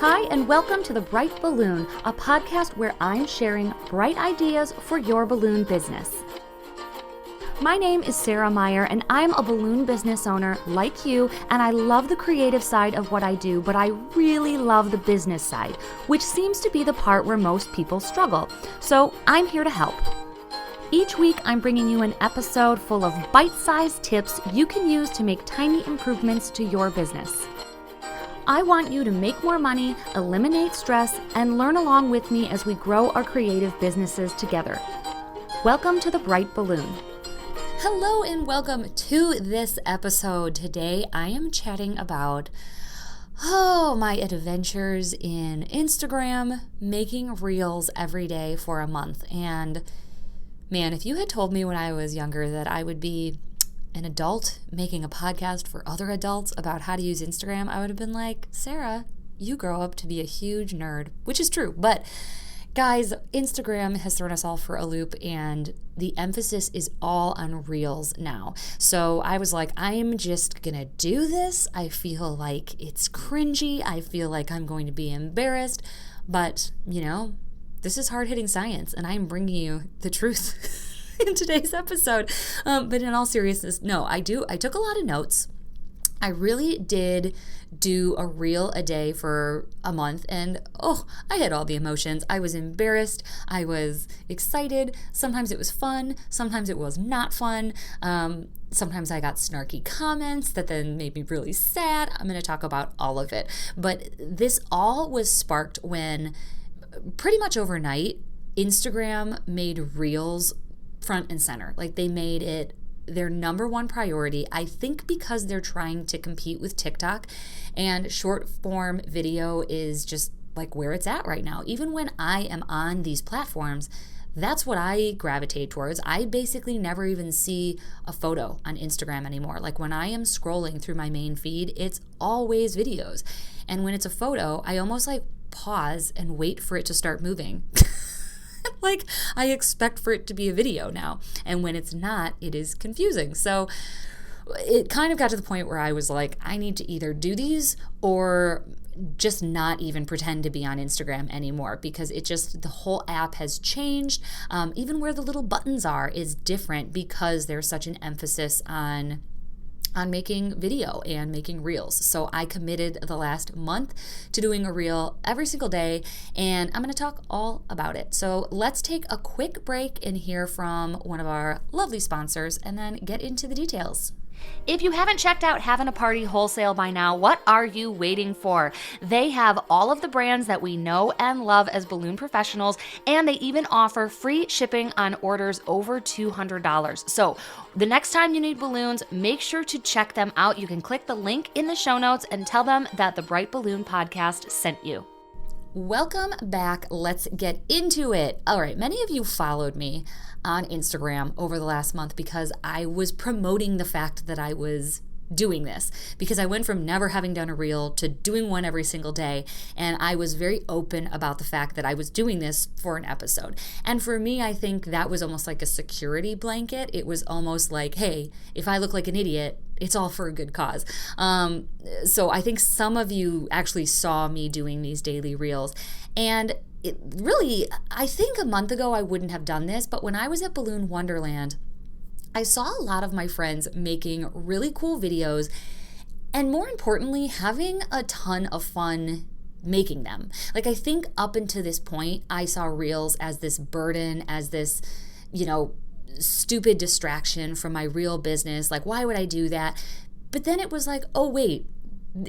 Hi, and welcome to The Bright Balloon, a podcast where I'm sharing bright ideas for your balloon business. My name is Sarah Meyer, and I'm a balloon business owner like you, and I love the creative side of what I do, but I really love the business side, which seems to be the part where most people struggle. So I'm here to help. Each week, I'm bringing you an episode full of bite-sized tips you can use to make tiny improvements to your business. I want you to make more money, eliminate stress, and learn along with me as we grow our creative businesses together. Welcome to The Bright Balloon. Hello and welcome to this episode. Today I am chatting about my adventures in Instagram, making reels every day for a month. And man, if you had told me when I was younger that I would be an adult making a podcast for other adults about how to use Instagram, I would have been like, Sarah, you grow up to be a huge nerd, which is true. But guys, Instagram has thrown us all for a loop, and the emphasis is all on reels now. So I was like, I am just gonna do this. I feel like it's cringy. I feel like I'm going to be embarrassed, but this is hard-hitting science, and I'm bringing you the truth in today's episode. But in all seriousness, no, I took a lot of notes. I really did do a reel a day for a month, and I had all the emotions. I was embarrassed. I was excited. Sometimes it was fun. Sometimes it was not fun. Sometimes I got snarky comments that then made me really sad. I'm going to talk about all of it. But this all was sparked when pretty much overnight, Instagram made reels front and center. Like, they made it their number one priority. I think because they're trying to compete with TikTok, and short form video is just like where it's at right now. Even when I am on these platforms, that's what I gravitate towards. I basically never even see a photo on Instagram anymore. Like, when I am scrolling through my main feed, it's always videos. And when it's a photo, I almost pause and wait for it to start moving. Like, I expect for it to be a video now. And when it's not, it is confusing. So it kind of got to the point where I was like, I need to either do these or just not even pretend to be on Instagram anymore, because the whole app has changed. Even where the little buttons are is different because there's such an emphasis on making video and making reels. So I committed the last month to doing a reel every single day, and I'm going to talk all about it. So let's take a quick break and hear from one of our lovely sponsors and then get into the details. If you haven't checked out Havin a Party Wholesale by now, what are you waiting for? They have all of the brands that we know and love as balloon professionals, and they even offer free shipping on orders over $200. So the next time you need balloons, make sure to check them out. You can click the link in the show notes and tell them that the Bright Balloon Podcast sent you. Welcome back. Let's get into it. All right, many of you followed me on Instagram over the last month because I was promoting the fact that I was doing this, because I went from never having done a reel to doing one every single day, and I was very open about the fact that I was doing this for an episode. And for me, I think that was almost like a security blanket. It was almost like, hey, if I look like an idiot, it's all for a good cause. So I think some of you actually saw me doing these daily reels, and I think a month ago I wouldn't have done this, but when I was at Balloon Wonderland, I saw a lot of my friends making really cool videos, and more importantly, having a ton of fun making them. Like, I think up until this point, I saw reels as this burden, as this, stupid distraction from my real business. Like, why would I do that? But then it was like, oh, wait,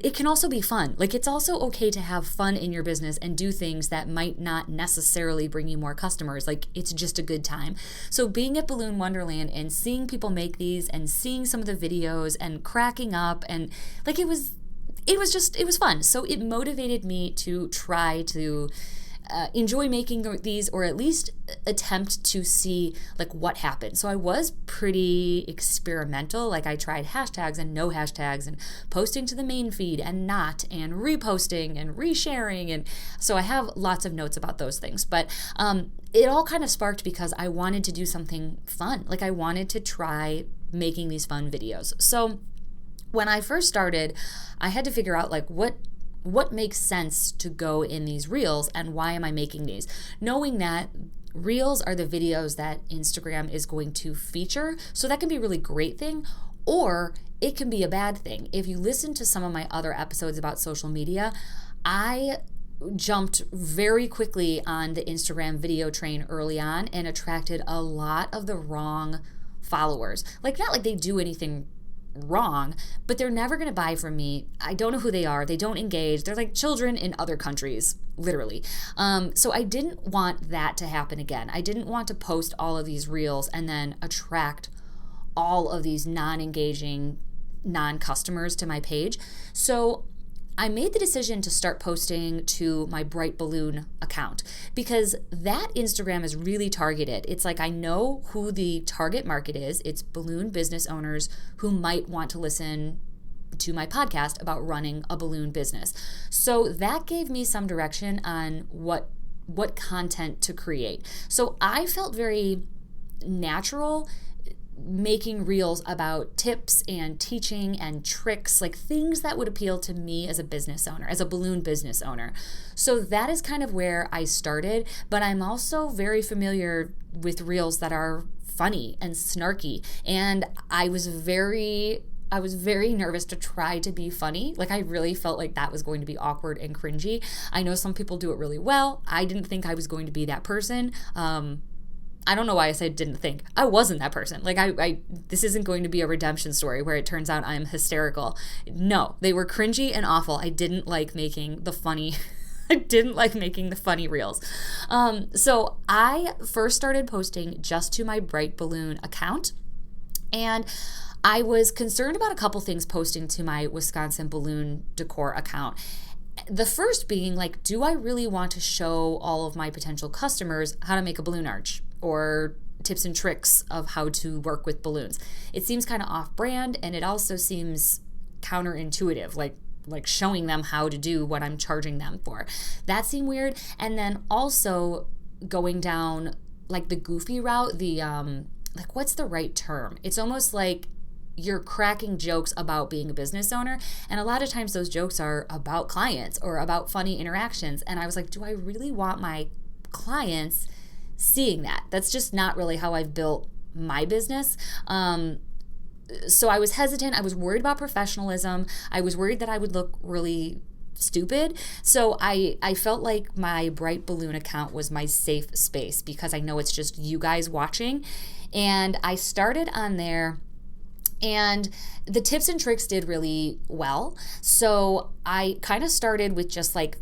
it can also be fun. Like, it's also okay to have fun in your business and do things that might not necessarily bring you more customers. Like, it's just a good time. So being at Balloon Wonderland and seeing people make these and seeing some of the videos and cracking up, and like, it was fun. So it motivated me to try to enjoy making these, or at least attempt to see like what happened. So I was pretty experimental. Like, I tried hashtags and no hashtags, and posting to the main feed and not, and reposting and resharing. And so I have lots of notes about those things. But it all kind of sparked because I wanted to do something fun. Like, I wanted to try making these fun videos. So when I first started, I had to figure out like what what makes sense to go in these reels and why am I making these? Knowing that reels are the videos that Instagram is going to feature. So that can be a really great thing, or it can be a bad thing. If you listen to some of my other episodes about social media, I jumped very quickly on the Instagram video train early on and attracted a lot of the wrong followers. Like, not like they do anything wrong, but they're never going to buy from me. I don't know who they are. They don't engage. They're like children in other countries, literally. So I didn't want that to happen again. I didn't want to post all of these reels and then attract all of these non-engaging non-customers to my page. So I made the decision to start posting to my Bright Balloon account because that Instagram is really targeted. It's like I know who the target market is. It's balloon business owners who might want to listen to my podcast about running a balloon business. So that gave me some direction on what content to create. So I felt very natural making reels about tips and teaching and tricks, like things that would appeal to me as a business owner, as a balloon business owner. So that is kind of where I started, but I'm also very familiar with reels that are funny and snarky. And I was very nervous to try to be funny. Like, I really felt like that was going to be awkward and cringy. I know some people do it really well. I didn't think I was going to be that person. I don't know why I said didn't think. I wasn't that person. Like, this isn't going to be a redemption story where it turns out I'm hysterical. No, they were cringy and awful. I didn't like making the funny reels. So I first started posting just to my Bright Balloon account, and I was concerned about a couple things posting to my Wisconsin Balloon Decor account. The first being, like, do I really want to show all of my potential customers how to make a balloon arch or tips and tricks of how to work with balloons? It seems kind of off-brand, and it also seems counterintuitive, like showing them how to do what I'm charging them for. That seemed weird. And then also going down like the goofy route, the like, what's the right term? It's almost like you're cracking jokes about being a business owner. And a lot of times those jokes are about clients or about funny interactions. And I was like, do I really want my clients seeing that? That's just not really how I've built my business. So I was hesitant. I was worried about professionalism. I was worried that I would look really stupid. So I felt like my Bright Balloon account was my safe space because I know it's just you guys watching. And I started on there, and the tips and tricks did really well. So I kind of started with just like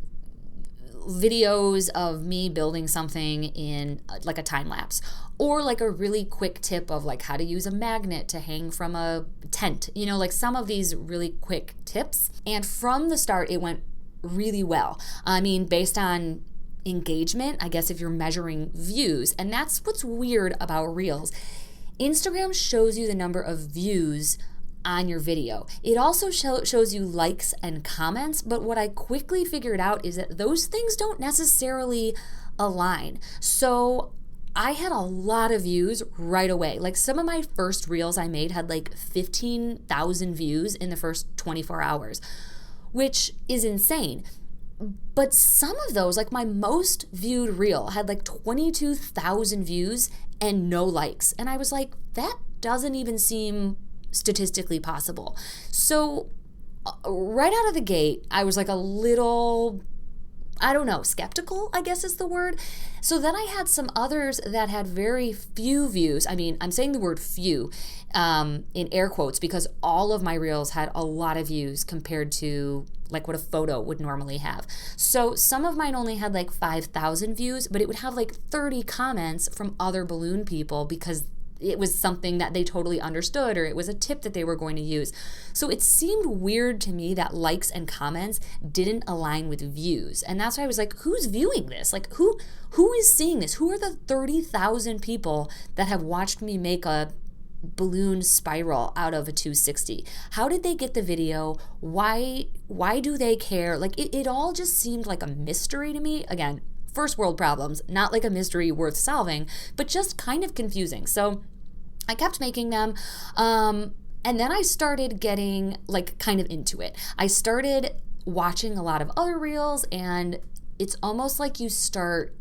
videos of me building something in like a time lapse, or like a really quick tip of like how to use a magnet to hang from a tent, like some of these really quick tips. And from the start, it went really well. I mean, based on engagement, I guess if you're measuring views, and that's what's weird about Reels. Instagram shows you the number of views on your video. It also shows you likes and comments, but what I quickly figured out is that those things don't necessarily align. So I had a lot of views right away. Like, some of my first reels I made had like 15,000 views in the first 24 hours, which is insane. But some of those, like my most viewed reel, had like 22,000 views and no likes. And I was like, that doesn't even seem statistically possible. So right out of the gate, I was like a little, I don't know, skeptical, I guess is the word. So then I had some others that had very few views. I mean, I'm saying the word few in air quotes because all of my reels had a lot of views compared to like what a photo would normally have. So some of mine only had like 5,000 views, but it would have like 30 comments from other balloon people because it was something that they totally understood, or it was a tip that they were going to use. So it seemed weird to me that likes and comments didn't align with views. And that's why I was like, who's viewing this? Like, who is seeing this? Who are the 30,000 people that have watched me make a balloon spiral out of a 260? How did they get the video? Why do they care? Like, it all just seemed like a mystery to me. Again, first world problems, not like a mystery worth solving, but just kind of confusing. So I kept making them. And then I started getting like kind of into it. I started watching a lot of other reels, and it's almost like you start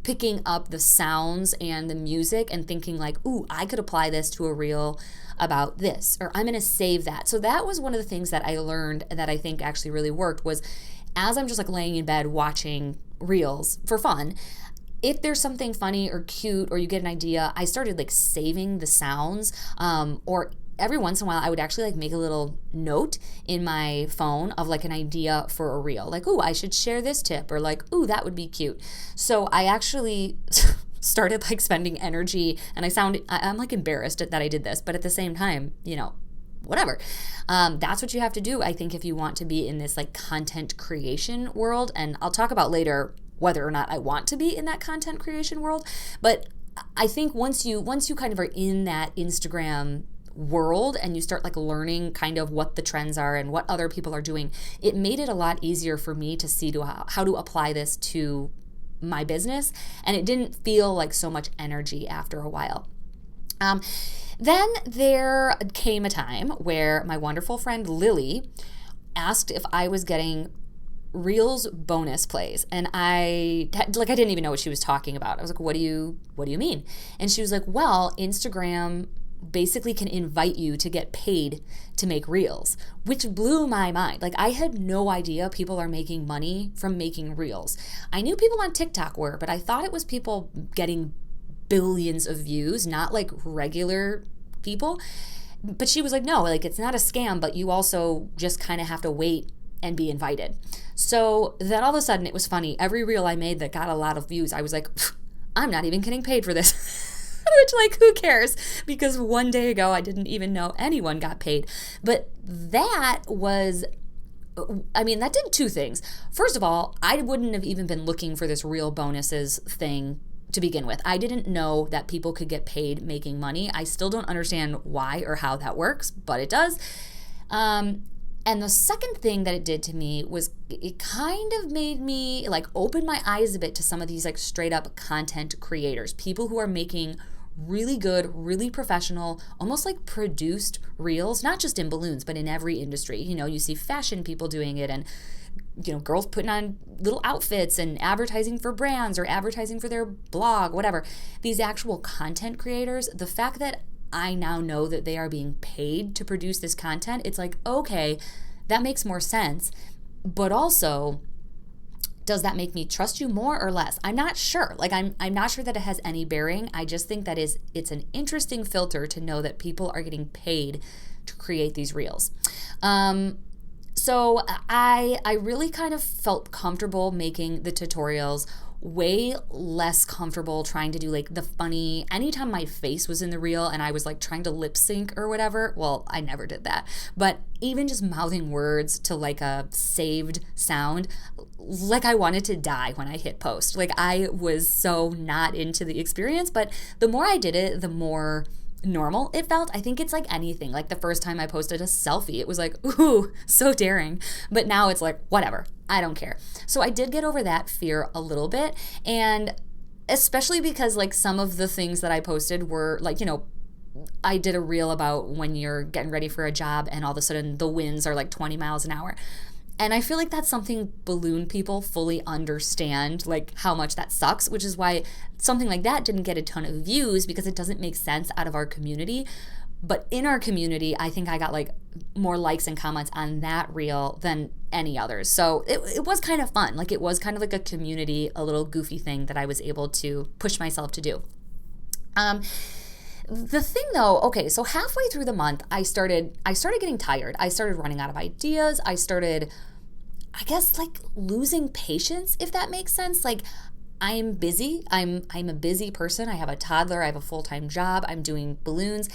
picking up the sounds and the music and thinking like, ooh, I could apply this to a reel about this, or I'm going to save that. So that was one of the things that I learned that I think actually really worked was as I'm just like laying in bed watching reels for fun, if there's something funny or cute or you get an idea, I started like saving the sounds, or every once in a while I would actually like make a little note in my phone of like an idea for a reel. Like, ooh, I should share this tip, or like, ooh, that would be cute. So I actually started like spending energy, and I'm like embarrassed that I did this, but at the same time, whatever. That's what you have to do, I think, if you want to be in this like content creation world. And I'll talk about later whether or not I want to be in that content creation world. But I think once you kind of are in that Instagram world and you start like learning kind of what the trends are and what other people are doing, it made it a lot easier for me to see how to apply this to my business, and it didn't feel like so much energy after a while. Then there came a time where my wonderful friend Lily asked if I was getting Reels bonus plays, and I didn't even know what she was talking about. I was like, what do you mean? And she was like, well, Instagram basically can invite you to get paid to make reels, which blew my mind. Like, I had no idea people are making money from making reels. I knew people on TikTok were, but I thought it was people getting billions of views, not like regular people. But she was like, no, like it's not a scam, but you also just kind of have to wait and be invited. So then all of a sudden it was funny. Every reel I made that got a lot of views, I was like, I'm not even getting paid for this. Which, like, who cares? Because one day ago, I didn't even know anyone got paid. But that did two things. First of all, I wouldn't have even been looking for this real bonuses thing to begin with. I didn't know that people could get paid making money. I still don't understand why or how that works, but it does. And the second thing that it did to me was it kind of made me like open my eyes a bit to some of these like straight up content creators, people who are making really good, really professional, almost like produced reels, not just in balloons, but in every industry. You see fashion people doing it, and girls putting on little outfits and advertising for brands or advertising for their blog, whatever. These actual content creators, the fact that I now know that they are being paid to produce this content, it's like, okay, that makes more sense. But also, does that make me trust you more or less? I'm not sure. Like, I'm not sure that it has any bearing. I just think that it's an interesting filter to know that people are getting paid to create these reels. So I really kind of felt comfortable making the tutorials, way less comfortable trying to do like the funny, anytime my face was in the reel and I was like trying to lip sync or whatever. Well, I never did that. But even just mouthing words to like a saved sound, like I wanted to die when I hit post. Like, I was so not into the experience, but the more I did it, the more normal it felt. I think it's like anything. Like the first time I posted a selfie, it was like, ooh, so daring. But now it's like, whatever, I don't care. So I did get over that fear a little bit. And especially because like some of the things that I posted were like, I did a reel about when you're getting ready for a job and all of a sudden the winds are like 20 miles an hour. And I feel like that's something balloon people fully understand, like how much that sucks, which is why something like that didn't get a ton of views, because it doesn't make sense out of our community. But in our community, I think I got like more likes and comments on that reel than any others. So it was kind of fun. Like, it was kind of like a community, a little goofy thing that I was able to push myself to do. The thing though, okay, so halfway through the month, I started getting tired. I started running out of ideas. I started, I guess, like losing patience, if that makes sense. Like, I'm busy. I'm a busy person. I have a toddler. I have a full-time job. I'm doing balloons.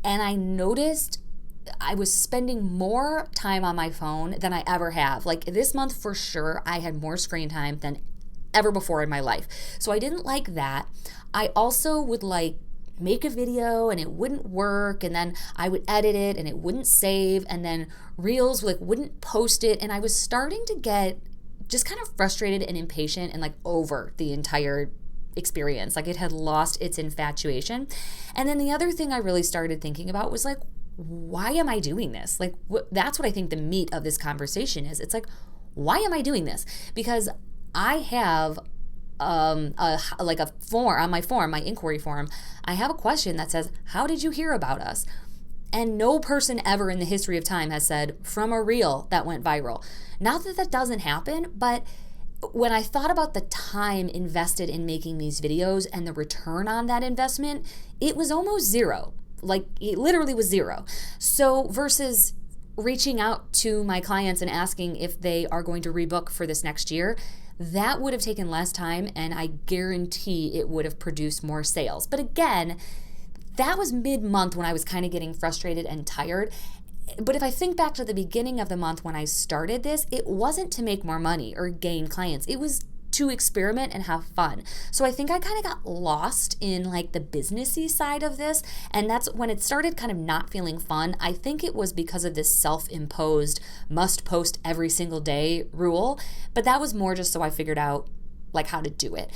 And I noticed I was spending more time on my phone than I ever have. Like, this month for sure, I had more screen time than ever before in my life. So I didn't like that. I also would like make a video and it wouldn't work, and then I would edit it and it wouldn't save, and then Reels like wouldn't post it, and I was starting to get just kind of frustrated and impatient and like over the entire experience. Like, it had lost its infatuation. And then the other thing I really started thinking about was like, why am I doing this? Like, that's what I think the meat of this conversation is. It's like, why am I doing this? Because I have a form on my inquiry form. I have a question that says, how did you hear about us? And no person ever in the history of time has said, from a reel that went viral. Not that that doesn't happen, but when I thought about the time invested in making these videos and the return on that investment, it was almost zero. Like, it literally was zero. So versus reaching out to my clients and asking if they are going to rebook for this next year, that would have taken less time, and I guarantee it would have produced more sales. But again, that was mid-month when I was kind of getting frustrated and tired. But if I think back to the beginning of the month when I started this, it wasn't to make more money or gain clients. It was to experiment and have fun. So I think I kind of got lost in like the businessy side of this. And that's when it started kind of not feeling fun. I think it was because of this self-imposed must post every single day rule. But that was more just so I figured out like how to do it.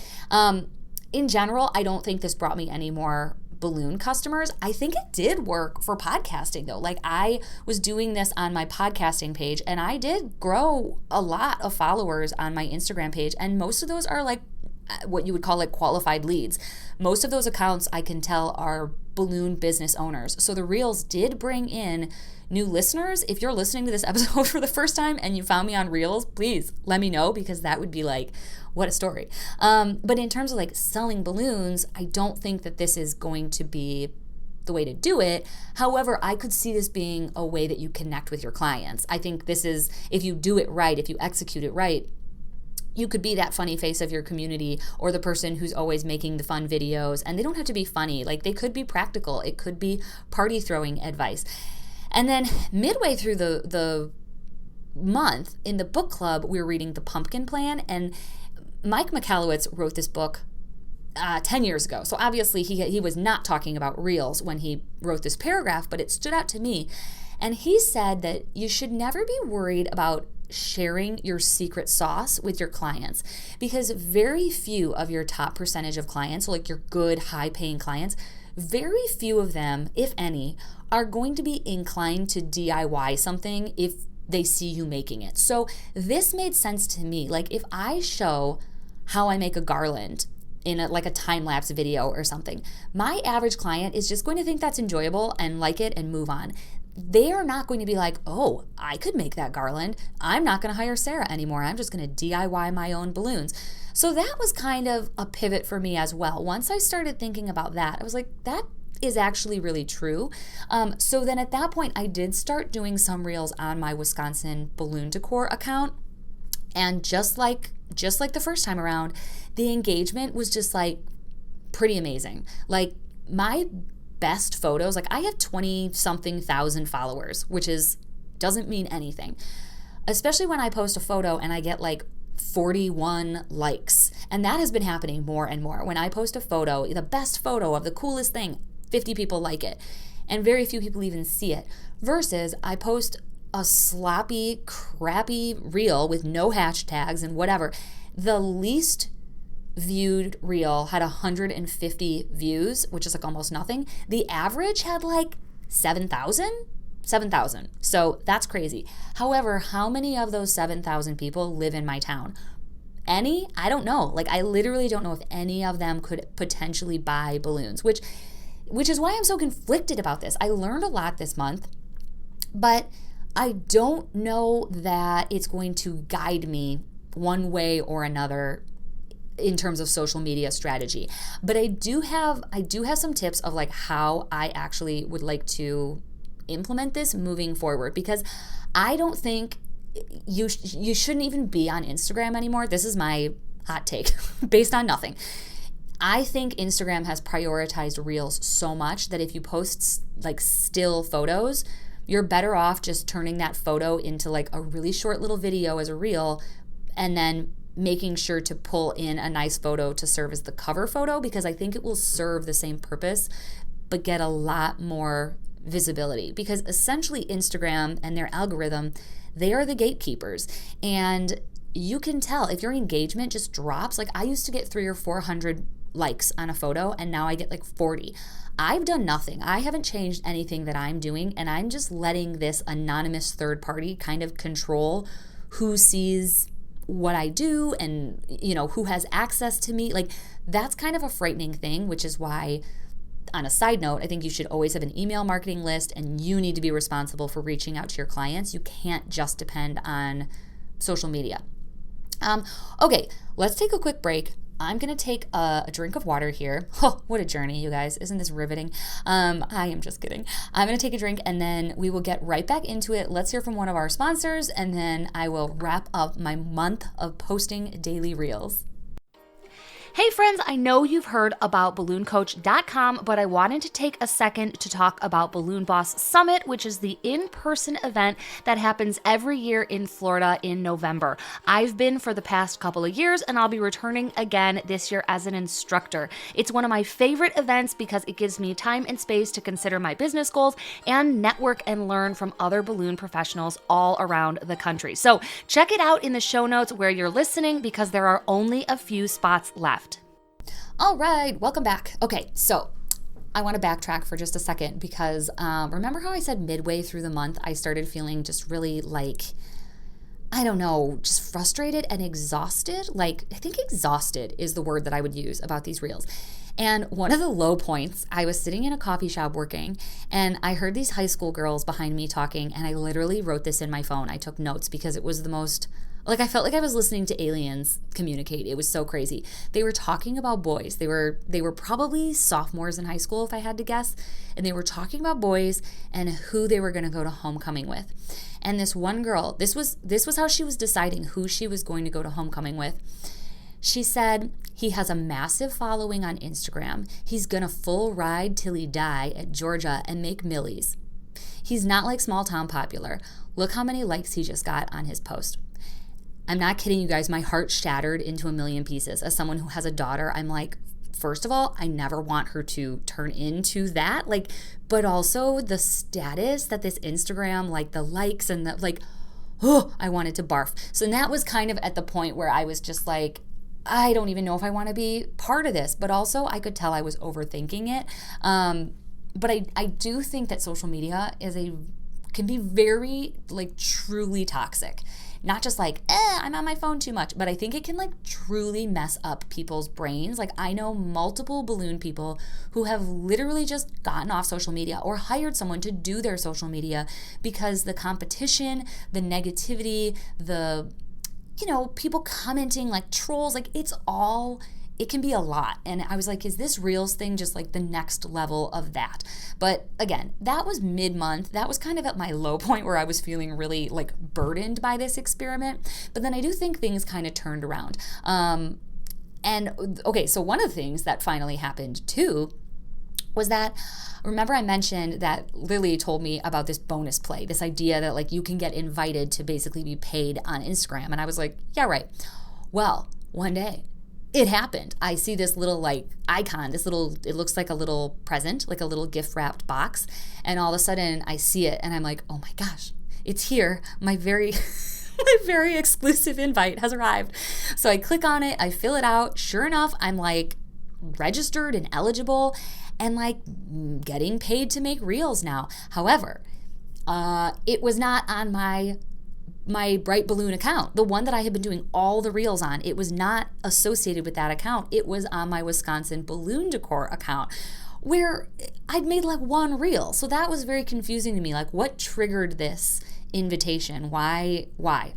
In general, I don't think this brought me any more balloon customers. I think it did work for podcasting though. Like, I was doing this on my podcasting page and I did grow a lot of followers on my Instagram page, and most of those are like what you would call like qualified leads. Most of those accounts I can tell are balloon business owners. So the Reels did bring in new listeners. If you're listening to this episode for the first time and you found me on Reels, please let me know, because that would be like, what a story. But in terms of like selling balloons, I don't think that this is going to be the way to do it. However, I could see this being a way that you connect with your clients. I think this is, if you do it right, if you execute it right, you could be that funny face of your community, or the person who's always making the fun videos. And they don't have to be funny. Like, they could be practical. It could be party throwing advice. And then midway through the month in the book club, we were reading The Pumpkin Plan, and Mike Michalowicz wrote this book 10 years ago. So obviously he was not talking about Reels when he wrote this paragraph, but it stood out to me. And he said that you should never be worried about sharing your secret sauce with your clients, because very few of your top percentage of clients, so like your good high paying clients, very few of them, if any, are going to be inclined to DIY something if they see you making it. So this made sense to me. Like, if I show how I make a garland in a time-lapse video or something, my average client is just going to think that's enjoyable and like it and move on. They are not going to be like, oh, I could make that garland. I'm not going to hire Sarah anymore. I'm just going to DIY my own balloons. So that was kind of a pivot for me as well. Once I started thinking about that, I was like, that is actually really true. So then at that point, I did start doing some Reels on my Wisconsin balloon decor account. And just like the first time around, the engagement was just like pretty amazing. Like, my best photos, like, I have 20-something thousand followers, which doesn't mean anything. Especially when I post a photo and I get like 41 likes. And that has been happening more and more. When I post a photo, the best photo of the coolest thing, 50 people like it. And very few people even see it. Versus I post a sloppy, crappy reel with no hashtags and whatever. The least viewed reel had 150 views, which is like almost nothing. The average had like 7,000. So that's crazy. Whichever, how many of those 7,000 people live in my town? Any? I don't know. Like, I literally don't know if any of them could potentially buy balloons, which is why I'm so conflicted about this. I learned a lot this month, but I don't know that it's going to guide me one way or another in terms of social media strategy. But I do have some tips of like how I actually would like to implement this moving forward, because I don't think you shouldn't even be on Instagram anymore. This is my hot take based on nothing. I think Instagram has prioritized Reels so much that if you post like still photos, you're better off just turning that photo into like a really short little video as a reel, and then making sure to pull in a nice photo to serve as the cover photo, because I think it will serve the same purpose but get a lot more visibility. Because essentially Instagram and their algorithm, they are the gatekeepers, and you can tell if your engagement just drops. Like, I used to get 300 or 400 likes on a photo, and now I get like 40. I've done nothing. I haven't changed anything that I'm doing, and I'm just letting this anonymous third party kind of control who sees what I do and, who has access to me. Like, that's kind of a frightening thing, which is why, on a side note, I think you should always have an email marketing list, and you need to be responsible for reaching out to your clients. You can't just depend on social media. Okay, let's take a quick break. I'm going to take a drink of water here. Oh, what a journey, you guys. Isn't this riveting? I am just kidding. I'm going to take a drink, and then we will get right back into it. Let's hear from one of our sponsors, and then I will wrap up my month of posting daily reels. Hey friends, I know you've heard about ballooncoach.com, but I wanted to take a second to talk about Balloon Boss Summit, which is the in-person event that happens every year in Florida in November. I've been for the past couple of years, and I'll be returning again this year as an instructor. It's one of my favorite events because it gives me time and space to consider my business goals and network and learn from other balloon professionals all around the country. So check it out in the show notes where you're listening because there are only a few spots left. All right, welcome back. Okay, so I want to backtrack for just a second because remember how I said midway through the month I started feeling just really just frustrated and exhausted? I think exhausted is the word that I would use about these reels. And one of the low points, I was sitting in a coffee shop working, and I heard these high school girls behind me talking, and I literally wrote this in my phone. I took notes because it was the most... I felt like I was listening to aliens communicate. It was so crazy. They were talking about boys. They were probably sophomores in high school, if I had to guess. And they were talking about boys and who they were going to go to homecoming with. And this one girl, this was how she was deciding who she was going to go to homecoming with. She said, he has a massive following on Instagram. He's going to full ride till he die at Georgia and make millies. He's not like small town popular. Look how many likes he just got on his post. I'm not kidding you guys. My heart shattered into a million pieces. As someone who has a daughter, I'm like, first of all, I never want her to turn into that. But also the status that this Instagram, the likes and I wanted to barf. So that was kind of at the point where I was just like, I don't even know if I want to be part of this. But also I could tell I was overthinking it. But I do think that social media can be very truly toxic. Not just I'm on my phone too much, but I think it can truly mess up people's brains. I know multiple balloon people who have literally just gotten off social media or hired someone to do their social media because the competition, the negativity, the, people commenting like trolls, it can be a lot. And I was like, is this Reels thing just the next level of that? But again, that was mid-month. That was kind of at my low point where I was feeling really burdened by this experiment. But then I do think things kind of turned around. So one of the things that finally happened too was that, remember I mentioned that Lily told me about this bonus play, this idea that you can get invited to basically be paid on Instagram. And I was like, yeah, right. Well, one day, it happened. I see this little icon, it looks like a little present, like a little gift wrapped box. And all of a sudden I see it and I'm like, oh my gosh, it's here. My very exclusive invite has arrived. So I click on it, I fill it out. Sure enough, I'm registered and eligible and getting paid to make reels now. However, it was not on my Bright Balloon account, the one that I had been doing all the reels on. It was not associated with that account. It was on my Wisconsin Balloon Decor account where I'd made one reel. So that was very confusing to me. What triggered this invitation? Why?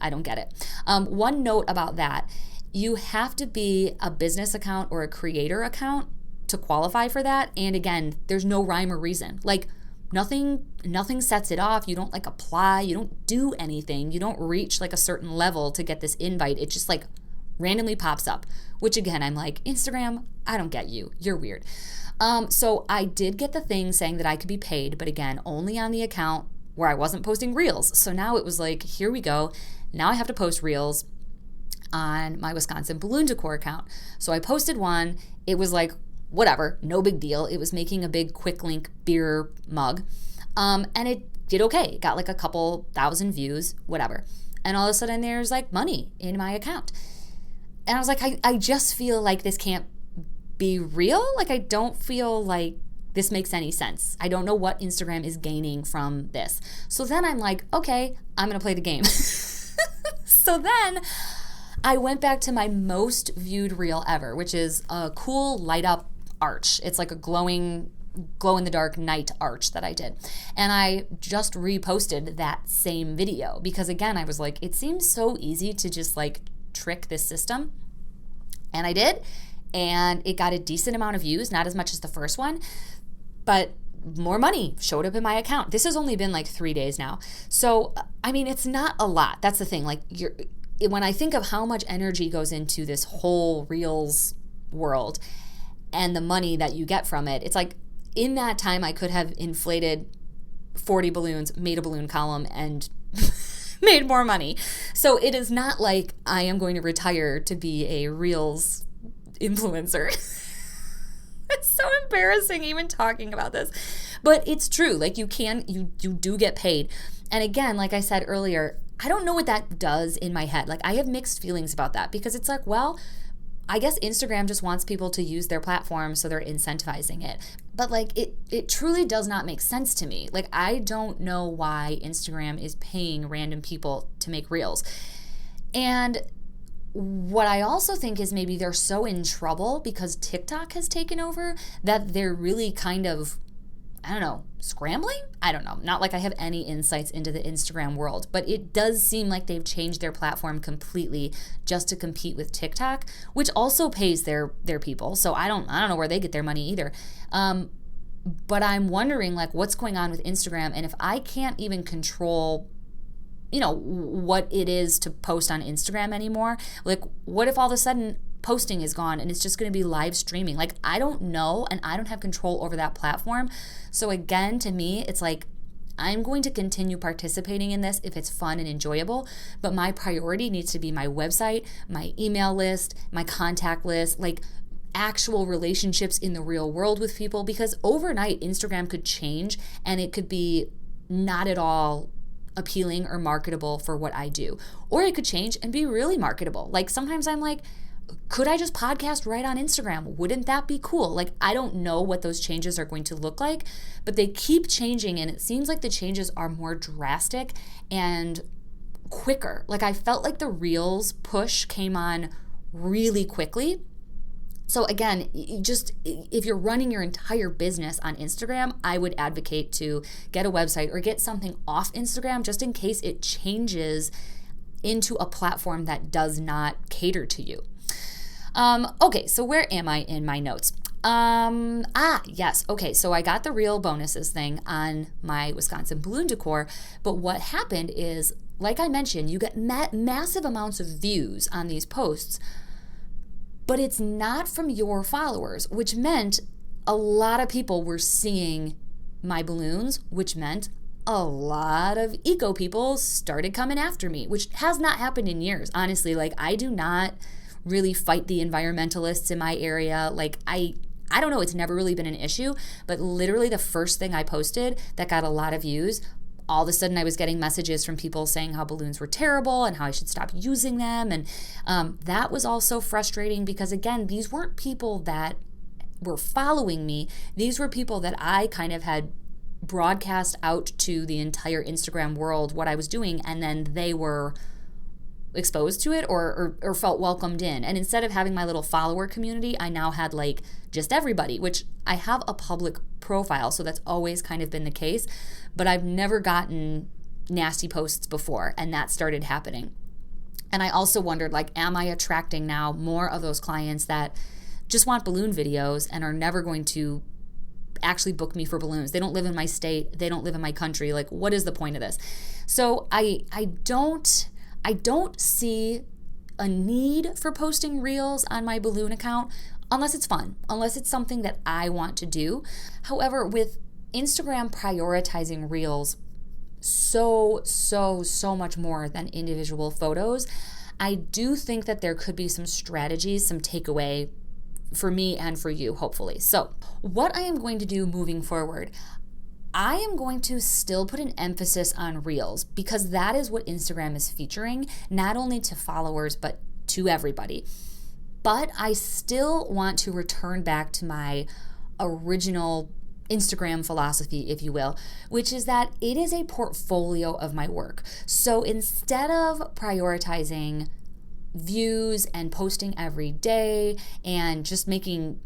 I don't get it. One note about that, you have to be a business account or a creator account to qualify for that. And again, there's no rhyme or reason. Nothing sets it off. You don't apply. You don't do anything. You don't reach a certain level to get this invite. It just randomly pops up, which again, I'm Instagram, I don't get you. You're weird. So I did get the thing saying that I could be paid, but again, only on the account where I wasn't posting reels. So now it was here we go. Now I have to post reels on my Wisconsin Balloon Decor account. So I posted one. It was whatever, no big deal. It was making a big quick link beer mug. And it did okay. It got a couple thousand views, whatever. And all of a sudden there's money in my account. And I was I just feel this can't be real. I don't feel this makes any sense. I don't know what Instagram is gaining from this. So then I'm okay, I'm going to play the game. So then I went back to my most viewed reel ever, which is a cool light up arch. It's like a glow in the dark night arch that I did. And I just reposted that same video because again, I was like, it seems so easy to just like trick this system. And I did. And it got a decent amount of views, not as much as the first one, but more money showed up in my account. This has only been like 3 days now. So, I mean, it's not a lot. That's the thing. Like when I think of how much energy goes into this whole Reels world and the money that you get from it, it's like in that time I could have inflated 40 balloons, made a balloon column, and made more money. So it is not like I am going to retire to be a Reels influencer. It's so embarrassing even talking about this, but it's true. Like you do get paid. And again, like I said earlier, I don't know what that does in my head. Like I have mixed feelings about that because it's like, well, I guess Instagram just wants people to use their platform, so they're incentivizing it. But like it truly does not make sense to me. Like I don't know why Instagram is paying random people to make reels. And what I also think is maybe they're so in trouble because TikTok has taken over that they're really kind of, I don't know, scrambling? I don't know. Not like I have any insights into the Instagram world, but it does seem like they've changed their platform completely just to compete with TikTok, which also pays their people. So I don't know where they get their money either. But I'm wondering like what's going on with Instagram, and if I can't even control what it is to post on Instagram anymore. Like, what if all of a sudden posting is gone and it's just going to be live streaming? Like, I don't know, and I don't have control over that platform. So again, to me, it's like, I'm going to continue participating in this if it's fun and enjoyable, but my priority needs to be my website, my email list, my contact list, like actual relationships in the real world with people, because overnight Instagram could change and it could be not at all appealing or marketable for what I do. Or it could change and be really marketable. Like sometimes I'm like, could I just podcast right on Instagram? Wouldn't that be cool? Like I don't know what those changes are going to look like, but they keep changing and it seems like the changes are more drastic and quicker. Like I felt like the Reels push came on really quickly. So again, just if you're running your entire business on Instagram, I would advocate to get a website or get something off Instagram just in case it changes into a platform that does not cater to you. Okay, so where am I in my notes? Yes. Okay, so I got the Reel bonuses thing on my Wisconsin balloon decor, but what happened is, like I mentioned, you get massive amounts of views on these posts, but it's not from your followers, which meant a lot of people were seeing my balloons, which meant a lot of eco people started coming after me, which has not happened in years. Honestly, like I do not really fight the environmentalists in my area. Like I don't know, it's never really been an issue, but literally the first thing I posted that got a lot of views, all of a sudden I was getting messages from people saying how balloons were terrible and how I should stop using them. And that was also frustrating because, again, these weren't people that were following me. These were people that I kind of had broadcast out to the entire Instagram world what I was doing, and then they were exposed to it or felt welcomed in. And instead of having my little follower community, I now had like just everybody, which I have a public profile, so that's always kind of been the case, but I've never gotten nasty posts before, and that started happening. And I also wondered, like, am I attracting now more of those clients that just want balloon videos and are never going to actually book me for balloons? They don't live in my state, they don't live in my country. Like, what is the point of this? So I don't see a need for posting reels on my balloon account unless it's fun, unless it's something that I want to do. However, with Instagram prioritizing reels so much more than individual photos, I do think that there could be some strategies, some takeaway for me and for you, hopefully. So what I am going to do moving forward, I am going to still put an emphasis on reels because that is what Instagram is featuring, not only to followers, but to everybody. But I still want to return back to my original Instagram philosophy, if you will, which is that it is a portfolio of my work. So instead of prioritizing views and posting every day and just making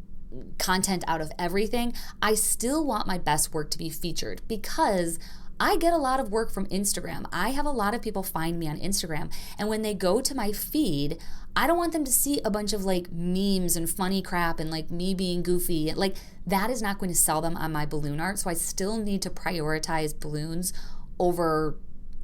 content out of everything, I still want my best work to be featured because I get a lot of work from Instagram. I have a lot of people find me on Instagram. And when they go to my feed, I don't want them to see a bunch of like memes and funny crap and like me being goofy. Like that is not going to sell them on my balloon art. So I still need to prioritize balloons over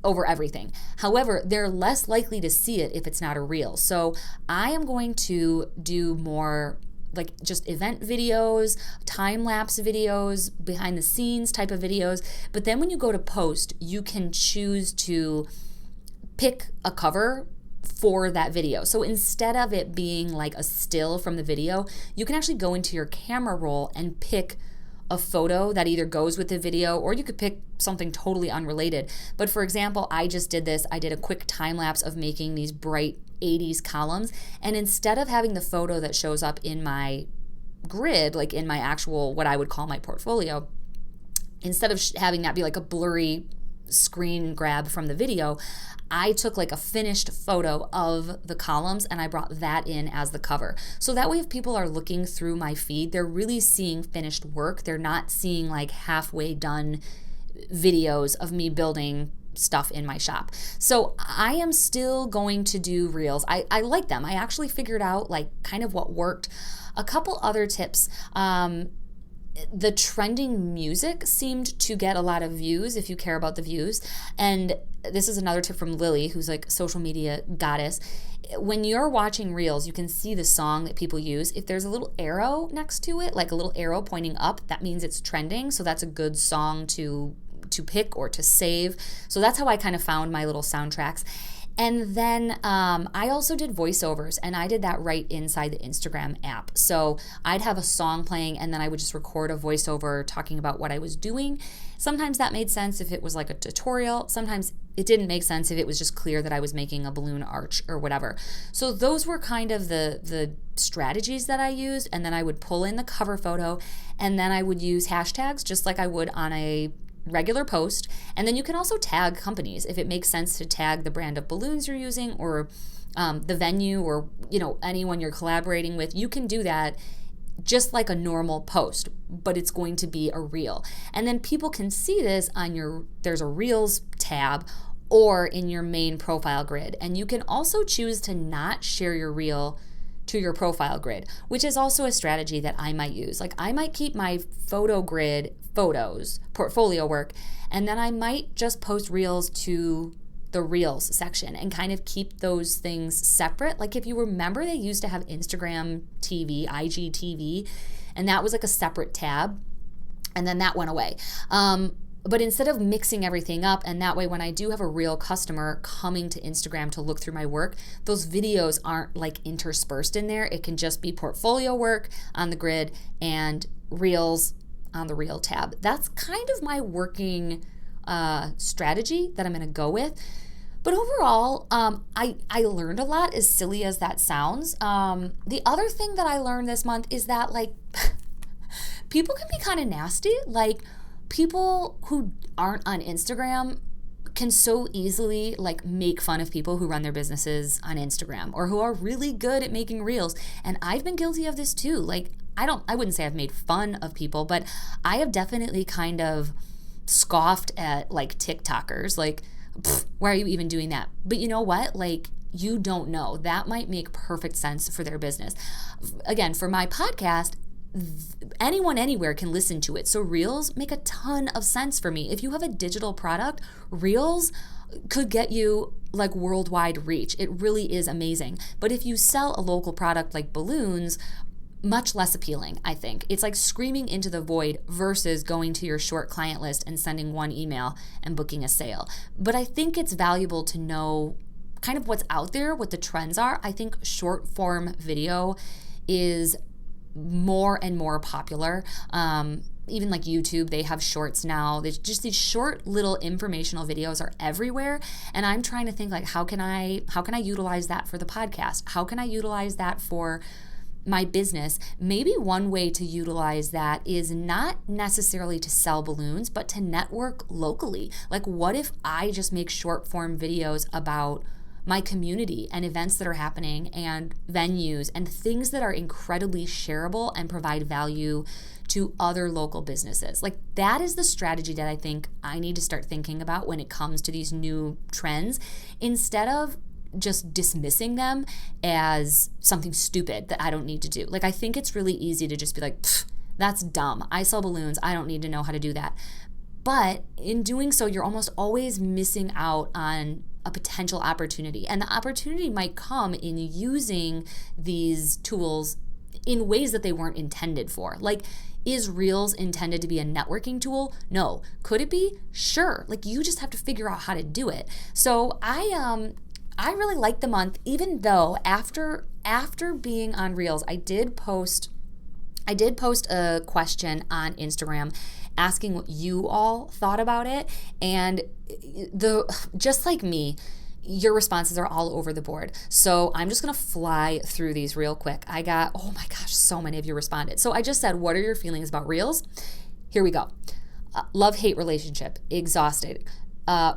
everything. However, they're less likely to see it if it's not a reel. So I am going to do more like just event videos, time-lapse videos, behind the scenes type of videos. But then when you go to post, you can choose to pick a cover for that video. So instead of it being like a still from the video, you can actually go into your camera roll and pick a photo that either goes with the video, or you could pick something totally unrelated. But for example, I just did this. I did a quick time lapse of making these bright 80s columns. And instead of having the photo that shows up in my grid, like in my actual, what I would call my portfolio, instead of having that be like a blurry screen grab from the video, I took like a finished photo of the columns and I brought that in as the cover. So that way if people are looking through my feed, they're really seeing finished work. They're not seeing like halfway done videos of me building stuff in my shop. So I am still going to do reels. I like them. I actually figured out like kind of what worked. A couple other tips. The trending music seemed to get a lot of views if you care about the views. And this is another tip from Lily, who's like social media goddess. When you're watching reels, you can see the song that people use. If there's a little arrow next to it, like a little arrow pointing up, that means it's trending. So that's a good song to pick or to save. So that's how I kind of found my little soundtracks. And then I also did voiceovers, and I did that right inside the Instagram app. So I'd have a song playing, and then I would just record a voiceover talking about what I was doing. Sometimes that made sense if it was like a tutorial. Sometimes it didn't make sense if it was just clear that I was making a balloon arch or whatever. So those were kind of the strategies that I used, and then I would pull in the cover photo, and then I would use hashtags just like I would on a regular post. And then you can also tag companies if it makes sense to tag the brand of balloons you're using or the venue or anyone you're collaborating with. You can do that just like a normal post, but it's going to be a reel. And then people can see this on there's a reels tab or in your main profile grid. And you can also choose to not share your reel to your profile grid, which is also a strategy that I might use. Like I might keep my photo grid photos, portfolio work, and then I might just post reels to the reels section and kind of keep those things separate. Like if you remember, they used to have Instagram TV, IGTV, and that was like a separate tab, and then that went away. But instead of mixing everything up, and that way when I do have a real customer coming to Instagram to look through my work, those videos aren't like interspersed in there. It can just be portfolio work on the grid and reels on the reel tab. That's kind of my working strategy that I'm going to go with. But overall, I learned a lot, as silly as that sounds. The other thing that I learned this month is that like people can be kind of nasty. Like people who aren't on Instagram can so easily like make fun of people who run their businesses on Instagram or who are really good at making reels. And I've been guilty of this too. Like I wouldn't say I've made fun of people, but I have definitely kind of scoffed at like TikTokers. Like, why are you even doing that? But you know what? Like, you don't know. That might make perfect sense for their business. Again, for my podcast, anyone anywhere can listen to it. So reels make a ton of sense for me. If you have a digital product, reels could get you like worldwide reach. It really is amazing. But if you sell a local product like balloons, much less appealing, I think. It's like screaming into the void versus going to your short client list and sending one email and booking a sale. But I think it's valuable to know kind of what's out there, what the trends are. I think short form video is more and more popular. Even like YouTube, they have shorts now. There's just these short little informational videos are everywhere. And I'm trying to think like, how can I utilize that for the podcast? How can I utilize that for my business, maybe one way to utilize that is not necessarily to sell balloons, but to network locally. Like, what if I just make short form videos about my community and events that are happening and venues and things that are incredibly shareable and provide value to other local businesses? Like, that is the strategy that I think I need to start thinking about when it comes to these new trends, instead of just dismissing them as something stupid that I don't need to do. Like, I think it's really easy to just be like, that's dumb. I sell balloons. I don't need to know how to do that. But in doing so, you're almost always missing out on a potential opportunity. And the opportunity might come in using these tools in ways that they weren't intended for. Like, is Reels intended to be a networking tool? No. Could it be? Sure. Like, you just have to figure out how to do it. So I really liked the month, even though after being on Reels, I did post a question on Instagram asking what you all thought about it. And just like me, your responses are all over the board. So I'm just going to fly through these real quick. I got, oh my gosh, so many of you responded. So I just said, what are your feelings about Reels? Here we go. Love-hate relationship, exhausted.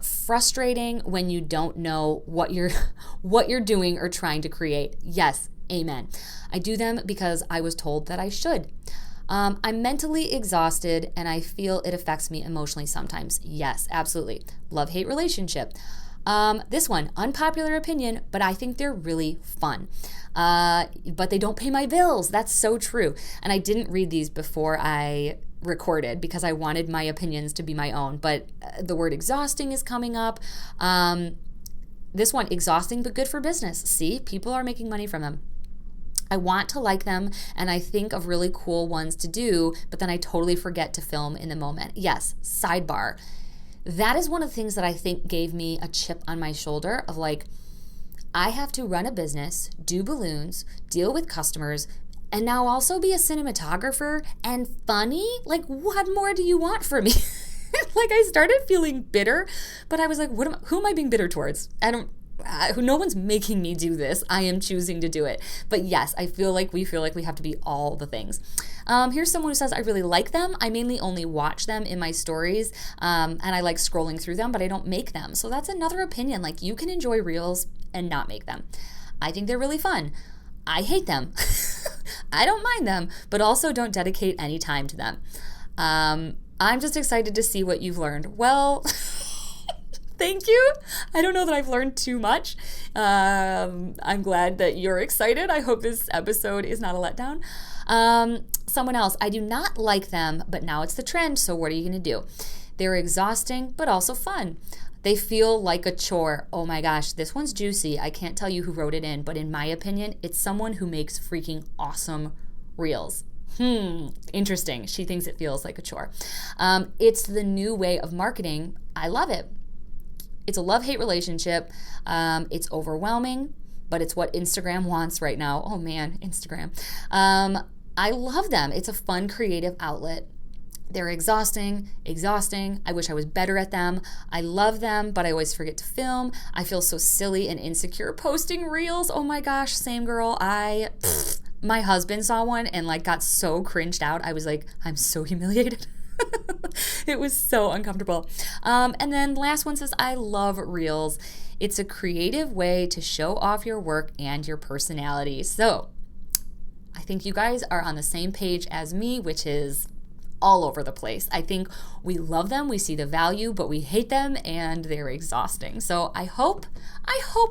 Frustrating when you don't know what you're doing or trying to create. Yes, amen. I do them because I was told that I should. I'm mentally exhausted and I feel it affects me emotionally sometimes. Yes, absolutely. Love-hate relationship. This one, unpopular opinion, but I think they're really fun. But they don't pay my bills. That's so true. And I didn't read these before I recorded because I wanted my opinions to be my own. But the word exhausting is coming up. This one, exhausting but good for business. See, people are making money from them. I want to like them and I think of really cool ones to do, but then I totally forget to film in the moment. Yes, sidebar. That is one of the things that I think gave me a chip on my shoulder of like, I have to run a business, do balloons, deal with customers, and now also be a cinematographer and funny? Like, what more do you want from me? Like, I started feeling bitter, but I was like, who am I being bitter towards? No one's making me do this. I am choosing to do it. But yes, we feel like we have to be all the things. Here's someone who says, I really like them. I mainly only watch them in my stories, and I like scrolling through them, but I don't make them. So that's another opinion. Like, you can enjoy Reels and not make them. I think they're really fun. I hate them. I don't mind them, but also don't dedicate any time to them. I'm just excited to see what you've learned. Well, thank you. I don't know that I've learned too much. I'm glad that you're excited. I hope this episode is not a letdown. Someone else, I do not like them, but now it's the trend, so what are you going to do? They're exhausting, but also fun. They feel like a chore. Oh my gosh, this one's juicy. I can't tell you who wrote it in, but in my opinion, it's someone who makes freaking awesome Reels. Interesting. She thinks it feels like a chore. It's the new way of marketing. I love it. It's a love-hate relationship. It's overwhelming, but it's what Instagram wants right now. Oh man, Instagram. I love them. It's a fun, creative outlet. They're exhausting. I wish I was better at them. I love them, but I always forget to film. I feel so silly and insecure posting Reels. Oh my gosh, same girl. My husband saw one and like got so cringed out. I was like, I'm so humiliated. It was so uncomfortable. And then last one says, I love Reels. It's a creative way to show off your work and your personality. So I think you guys are on the same page as me, which is all over the place. I think we love them, we see the value, but we hate them and they're exhausting. So I hope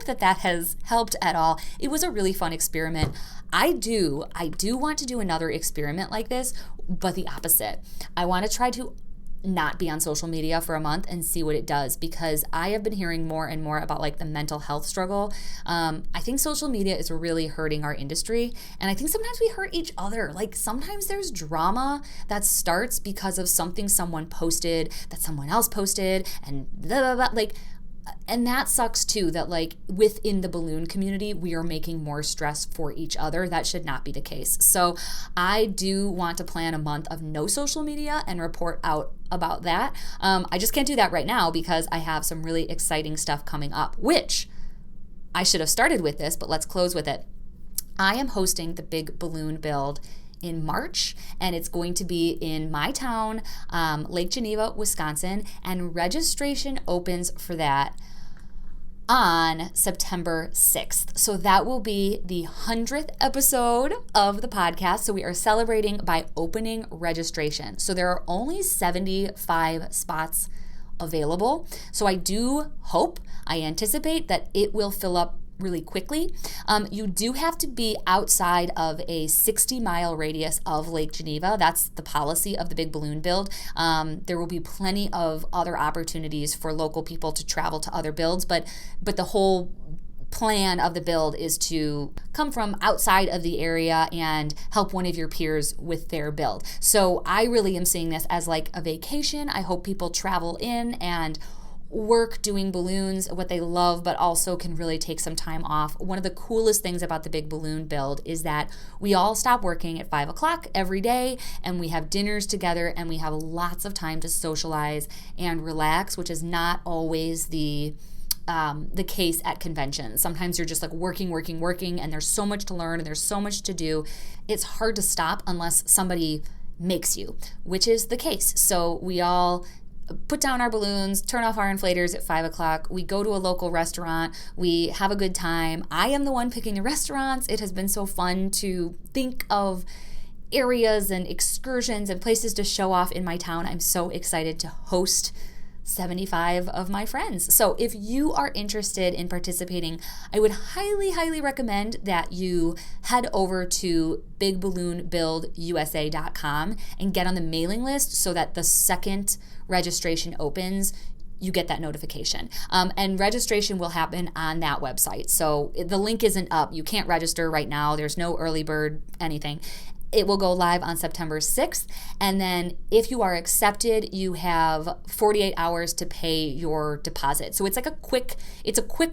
that has helped at all. It was a really fun experiment. I do want to do another experiment like this, but the opposite. I want to try to not be on social media for a month and see what it does, because I have been hearing more and more about like the mental health struggle. I think social media is really hurting our industry, and I think sometimes we hurt each other. Like sometimes there's drama that starts because of something someone posted that someone else posted, and blah, blah, blah. Like, and that sucks too, that like within the balloon community, we are making more stress for each other. That should not be the case. So I do want to plan a month of no social media and report out about that. I just can't do that right now because I have some really exciting stuff coming up, which I should have started with this, but let's close with it. I am hosting the Big Balloon Build in March, and it's going to be in my town, Lake Geneva, Wisconsin, and registration opens for that on September 6th. So that will be the 100th episode of the podcast. So we are celebrating by opening registration. So there are only 75 spots available. So I anticipate that it will fill up really quickly. You do have to be outside of a 60-mile radius of Lake Geneva. That's the policy of the Big Balloon Build. There will be plenty of other opportunities for local people to travel to other builds, but the whole plan of the build is to come from outside of the area and help one of your peers with their build. So I really am seeing this as like a vacation. I hope people travel in and work doing balloons, what they love, but also can really take some time off. One of the coolest things about the Big Balloon Build is that we all stop working at 5 o'clock every day, and we have dinners together, and we have lots of time to socialize and relax, which is not always the case at conventions. Sometimes you're just like working, and there's so much to learn, and there's so much to do. It's hard to stop unless somebody makes you, which is the case. So we all put down our balloons, turn off our inflators at 5 o'clock. We go to a local restaurant. We have a good time. I am the one picking the restaurants. It has been so fun to think of areas and excursions and places to show off in my town. I'm so excited to host 75 of my friends. So if you are interested in participating, I would highly, highly recommend that you head over to bigballoonbuildusa.com and get on the mailing list so that the second registration opens, you get that notification. And registration will happen on that website. So the link isn't up. You can't register right now. There's no early bird, anything. It will go live on September 6th. And then if you are accepted, you have 48 hours to pay your deposit. So it's like a quick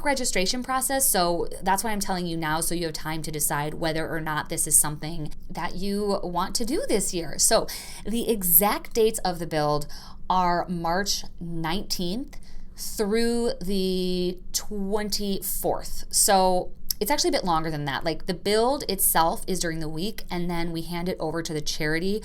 registration process. So that's why I'm telling you now, so you have time to decide whether or not this is something that you want to do this year. So the exact dates of the build are March 19th through the 24th. So it's actually a bit longer than that. Like the build itself is during the week, and then we hand it over to the charity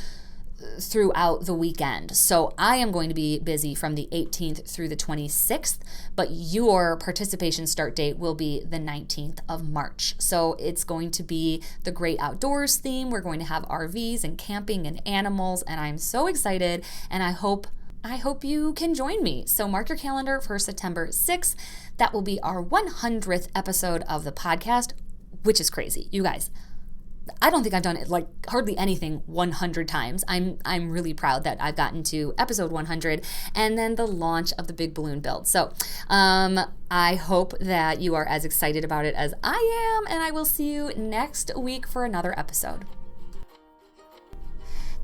throughout the weekend. So I am going to be busy from the 18th through the 26th, but your participation start date will be the 19th of March. So it's going to be the great outdoors theme. We're going to have RVs and camping and animals, and I'm so excited, and I hope you can join me. So mark your calendar for September 6th. That will be our 100th episode of the podcast, which is crazy. You guys, I don't think I've done it like hardly anything 100 times. I'm really proud that I've gotten to episode 100 and then the launch of the Big Balloon Build. So I hope that you are as excited about it as I am, and I will see you next week for another episode.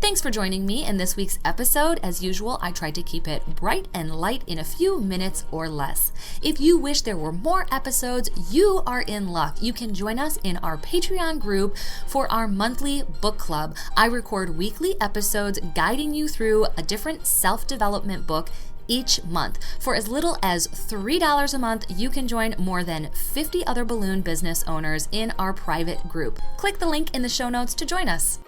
Thanks for joining me in this week's episode. As usual, I tried to keep it bright and light in a few minutes or less. If you wish there were more episodes, you are in luck. You can join us in our Patreon group for our monthly book club. I record weekly episodes guiding you through a different self-development book each month. For as little as $3 a month, you can join more than 50 other balloon business owners in our private group. Click the link in the show notes to join us.